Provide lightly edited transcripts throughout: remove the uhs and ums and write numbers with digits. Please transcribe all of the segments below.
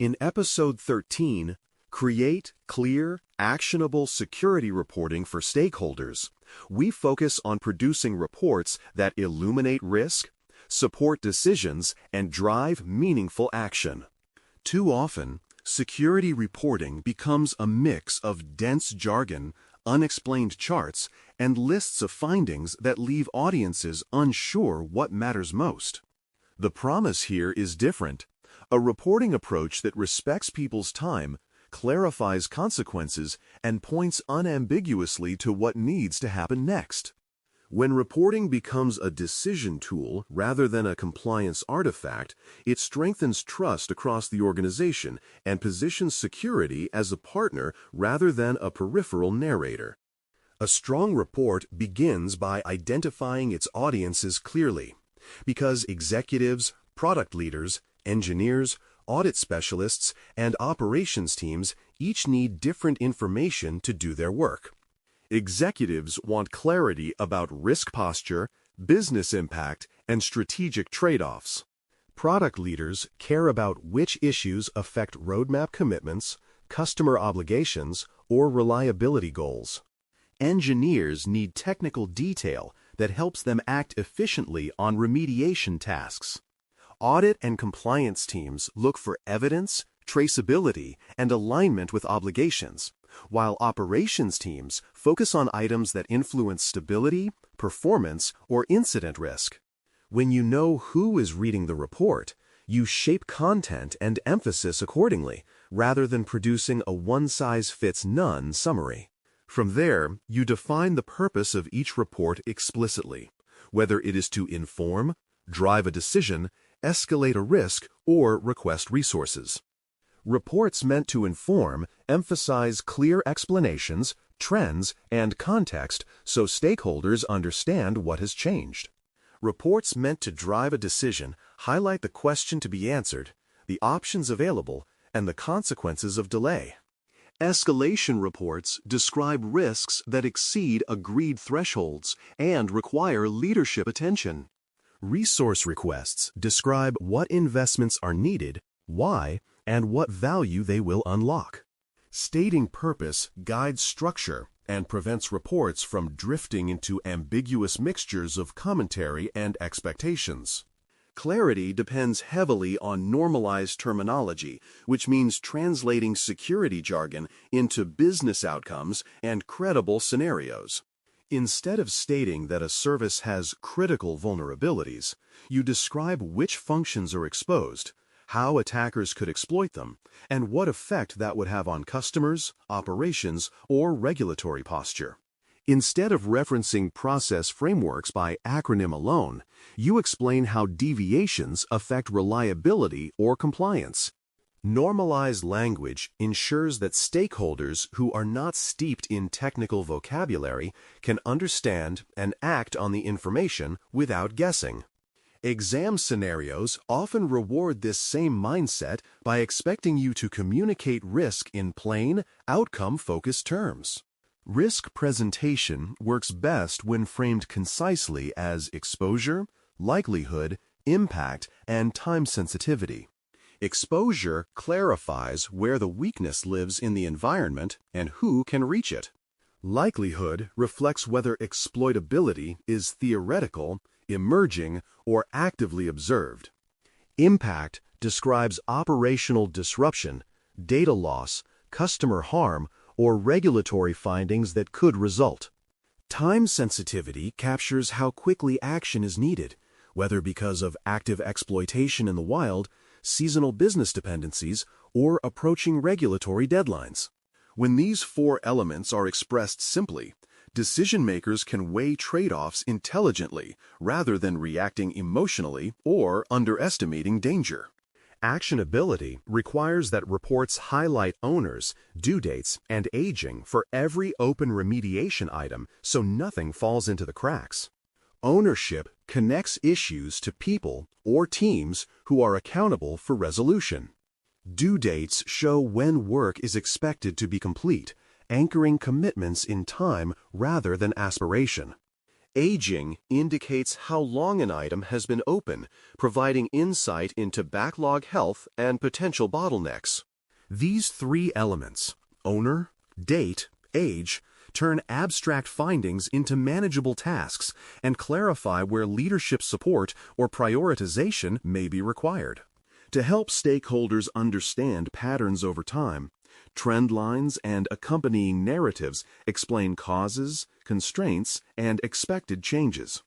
In Episode 13, Create Clear, Actionable Security Reporting for Stakeholders, we focus on producing reports that illuminate risk, support decisions, and drive meaningful action. Too often, security reporting becomes a mix of dense jargon, unexplained charts, and lists of findings that leave audiences unsure what matters most. The promise here is different: a reporting approach that respects people's time, clarifies consequences, and points unambiguously to what needs to happen next. When reporting becomes a decision tool rather than a compliance artifact, it strengthens trust across the organization and positions security as a partner rather than a peripheral narrator. A strong report begins by identifying its audiences clearly, because executives, product leaders, engineers, audit specialists, and operations teams each need different information to do their work. Executives want clarity about risk posture, business impact, and strategic trade-offs. Product leaders care about which issues affect roadmap commitments, customer obligations, or reliability goals. Engineers need technical detail that helps them act efficiently on remediation tasks. Audit and compliance teams look for evidence, traceability, and alignment with obligations, while operations teams focus on items that influence stability, performance, or incident risk. When you know who is reading the report, you shape content and emphasis accordingly, rather than producing a one-size-fits-none summary. From there, you define the purpose of each report explicitly, whether it is to inform, drive a decision, escalate a risk, or request resources. Reports meant to inform emphasize clear explanations, trends, and context so stakeholders understand what has changed. Reports meant to drive a decision highlight the question to be answered, the options available, and the consequences of delay. Escalation reports describe risks that exceed agreed thresholds and require leadership attention. Resource requests describe what investments are needed, why, and what value they will unlock. Stating purpose guides structure and prevents reports from drifting into ambiguous mixtures of commentary and expectations. Clarity depends heavily on normalized terminology, which means translating security jargon into business outcomes and credible scenarios. Instead of stating that a service has critical vulnerabilities, you describe which functions are exposed, how attackers could exploit them, and what effect that would have on customers, operations, or regulatory posture. Instead of referencing process frameworks by acronym alone, you explain how deviations affect reliability or compliance. Normalized language ensures that stakeholders who are not steeped in technical vocabulary can understand and act on the information without guessing. Exam scenarios often reward this same mindset by expecting you to communicate risk in plain, outcome-focused terms. Risk presentation works best when framed concisely as exposure, likelihood, impact, and time sensitivity. Exposure clarifies where the weakness lives in the environment and who can reach it. Likelihood reflects whether exploitability is theoretical, emerging, or actively observed. Impact describes operational disruption, data loss, customer harm, or regulatory findings that could result. Time sensitivity captures how quickly action is needed, whether because of active exploitation in the wild, seasonal business dependencies, or approaching regulatory deadlines. When these four elements are expressed simply, decision-makers can weigh trade-offs intelligently rather than reacting emotionally or underestimating danger. Actionability requires that reports highlight owners, due dates, and aging for every open remediation item so nothing falls into the cracks. Ownership connects issues to people or teams who are accountable for resolution. Due dates show when work is expected to be complete, anchoring commitments in time rather than aspiration. Aging indicates how long an item has been open, providing insight into backlog health and potential bottlenecks. These three elements, owner, date, age, turn abstract findings into manageable tasks and clarify where leadership support or prioritization may be required. To help stakeholders understand patterns over time, trend lines and accompanying narratives explain causes, constraints, and expected changes.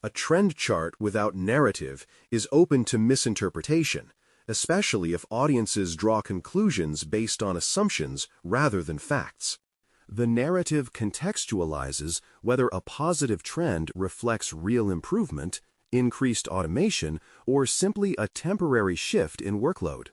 A trend chart without narrative is open to misinterpretation, especially if audiences draw conclusions based on assumptions rather than facts. The narrative contextualizes whether a positive trend reflects real improvement, increased automation, or simply a temporary shift in workload.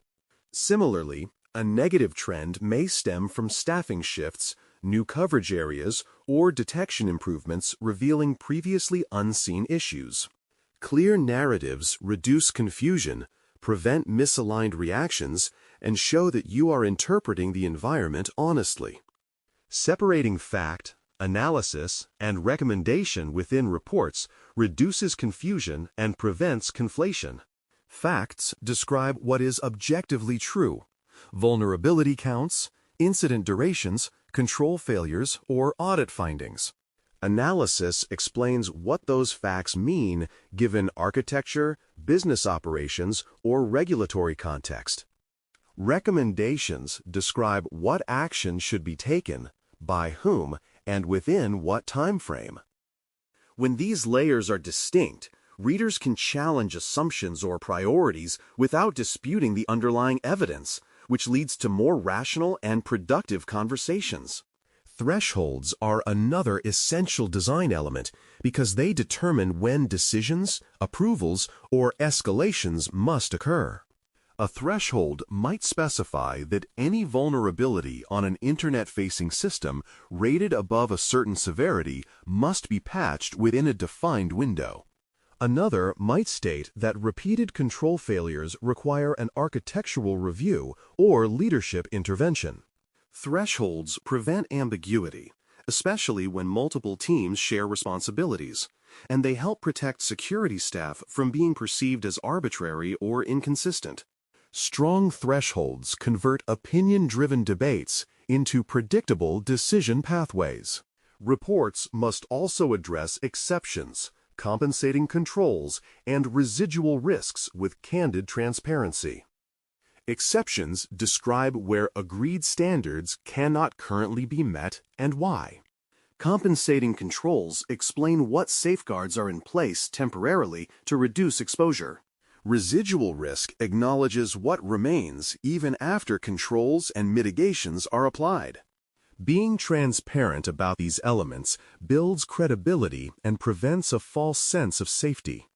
Similarly, a negative trend may stem from staffing shifts, new coverage areas, or detection improvements revealing previously unseen issues. Clear narratives reduce confusion, prevent misaligned reactions, and show that you are interpreting the environment honestly. Separating fact, analysis, and recommendation within reports reduces confusion and prevents conflation. Facts describe what is objectively true: vulnerability counts, incident durations, control failures, or audit findings. Analysis explains what those facts mean given architecture, business operations, or regulatory context. Recommendations describe what action should be taken, by whom, and within what time frame. When these layers are distinct, readers can challenge assumptions or priorities without disputing the underlying evidence, which leads to more rational and productive conversations. Thresholds are another essential design element because they determine when decisions, approvals, or escalations must occur. A threshold might specify that any vulnerability on an internet-facing system rated above a certain severity must be patched within a defined window. Another might state that repeated control failures require an architectural review or leadership intervention. Thresholds prevent ambiguity, especially when multiple teams share responsibilities, and they help protect security staff from being perceived as arbitrary or inconsistent. Strong thresholds convert opinion-driven debates into predictable decision pathways. Reports must also address exceptions, compensating controls, and residual risks with candid transparency. Exceptions describe where agreed standards cannot currently be met and why. Compensating controls explain what safeguards are in place temporarily to reduce exposure. Residual risk acknowledges what remains even after controls and mitigations are applied. Being transparent about these elements builds credibility and prevents a false sense of safety.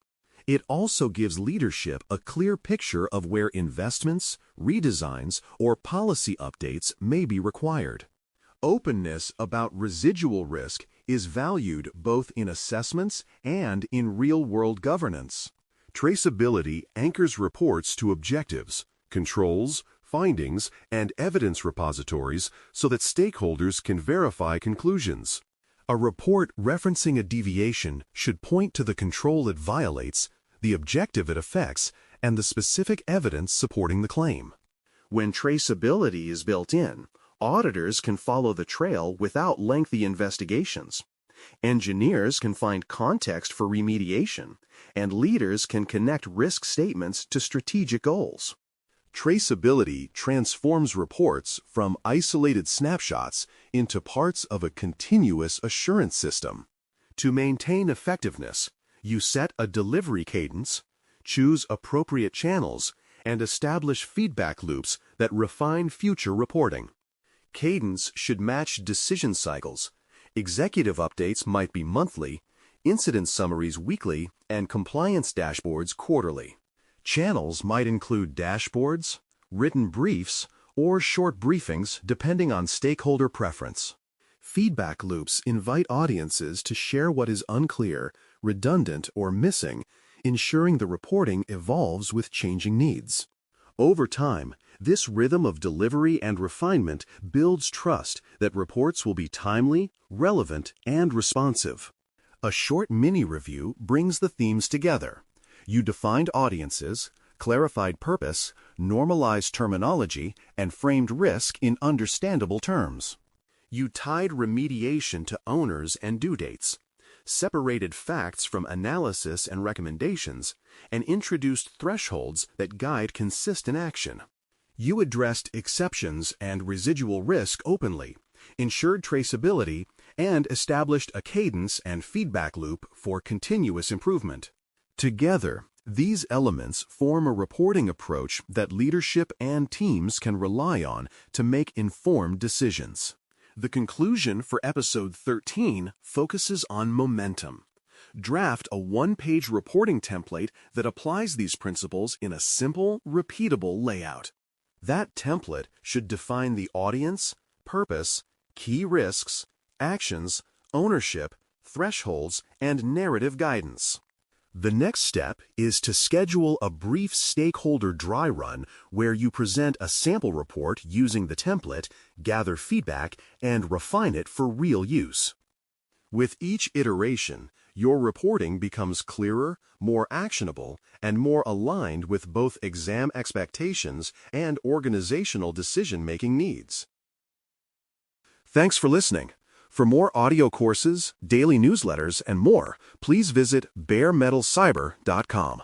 It also gives leadership a clear picture of where investments, redesigns, or policy updates may be required. Openness about residual risk is valued both in assessments and in real-world governance. Traceability anchors reports to objectives, controls, findings, and evidence repositories so that stakeholders can verify conclusions. A report referencing a deviation should point to the control it violates, the objective it affects, and the specific evidence supporting the claim. When traceability is built in, auditors can follow the trail without lengthy investigations. Engineers can find context for remediation, and leaders can connect risk statements to strategic goals. Traceability transforms reports from isolated snapshots into parts of a continuous assurance system. To maintain effectiveness, you set a delivery cadence, choose appropriate channels, and establish feedback loops that refine future reporting. Cadence should match decision cycles. Executive updates might be monthly, incident summaries weekly, and compliance dashboards quarterly. Channels might include dashboards, written briefs, or short briefings depending on stakeholder preference. Feedback loops invite audiences to share what is unclear, redundant, or missing, ensuring the reporting evolves with changing needs. Over time, this rhythm of delivery and refinement builds trust that reports will be timely, relevant, and responsive. A short mini-review brings the themes together. You defined audiences, clarified purpose, normalized terminology, and framed risk in understandable terms. You tied remediation to owners and due dates, separated facts from analysis and recommendations, and introduced thresholds that guide consistent action. You addressed exceptions and residual risk openly, ensured traceability, and established a cadence and feedback loop for continuous improvement. Together, these elements form a reporting approach that leadership and teams can rely on to make informed decisions. The conclusion for episode 13 focuses on momentum. Draft a one-page reporting template that applies these principles in a simple, repeatable layout. That template should define the audience, purpose, key risks, actions, ownership, thresholds, and narrative guidance. The next step is to schedule a brief stakeholder dry run where you present a sample report using the template, gather feedback, and refine it for real use. With each iteration, your reporting becomes clearer, more actionable, and more aligned with both exam expectations and organizational decision-making needs. Thanks for listening. For more audio courses, daily newsletters, and more, please visit baremetalcyber.com.